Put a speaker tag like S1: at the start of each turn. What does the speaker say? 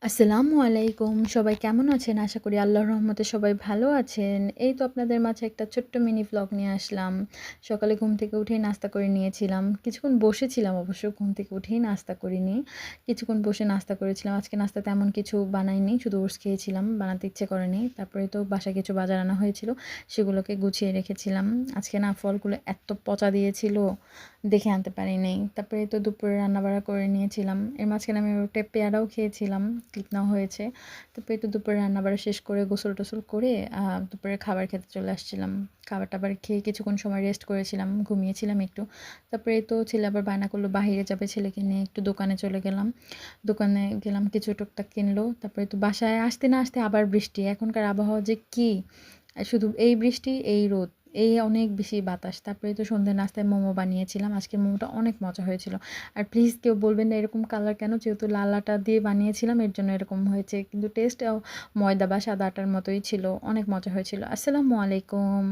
S1: আসসালামু আলাইকুম। সবাই কেমন আছেন? আশা করি আল্লাহর রহমতে সবাই ভালো আছেন। এই তো আপনাদের মাঝে একটা ছোট্ট মিনি ভ্লগ নিয়ে আসলাম। সকালে ঘুম থেকে উঠেই নাস্তা করে নিয়েছিলাম। কিছুক্ষণ বসেছিলাম অবশ্য ঘুম থেকে উঠেই নাস্তা করিনি। কিছুক্ষণ বসে নাস্তা করেছিলাম। আজকে নাস্তা তেমন কিছু বানাইনি। শুধু ওটস খেয়েছিলাম। বানাতে ইচ্ছে করেনি। তারপরে তো বাসায় কিছু বাজার আনা হয়েছিল। সেগুলোকে গুছিয়ে রেখেছিলাম। আজকে না ফলগুলো এত পচা দিয়েছিল, দেখে আনতে পারি নাই। তারপরে তো দুপুরে রান্নাবাড়া করে নিয়েছিলাম। এর মাঝখানে আমি একটা পেয়ারাও খেয়েছিলাম, ক্লিপ নেওয়া হয়েছে। তারপরে তো দুপুরে রান্নাবাড়া শেষ করে গোসল-টোসল করে দুপুরে খাবার খেতে চলে আসছিলাম। খাবার-টাবার খেয়ে কিছুক্ষণ সময় রেস্ট করেছিলাম, ঘুমিয়েছিলাম একটু। তারপরে তো ছেলে আবার বায়না করলো বাহিরে যাবে, ছেলেকে নিয়ে একটু দোকানে চলে গেলাম। দোকানে গেলাম, কিছু টুকটাক কিনলো। তারপরে তো বাসায় আসতে না আসতে আবার বৃষ্টি। এখনকার আবহাওয়া যে কী! শুধু এই বৃষ্টি, এই রোদ, এই অনেক বেশি বাতাস। তারপরে তো সন্ধ্যের নাস্তায় মোমো বানিয়েছিলাম। আজকের মোমোটা অনেক মজা হয়েছিল। আর প্লিজ কেউ বলবেন না এরকম কালার কেন? যেহেতু লাল আটা দিয়ে বানিয়েছিলাম এর জন্য এরকম হয়েছে। কিন্তু টেস্ট ময়দা বা সাদা আটার মতোই ছিল। অনেক মজা হয়েছিল। আসসালামু আলাইকুম।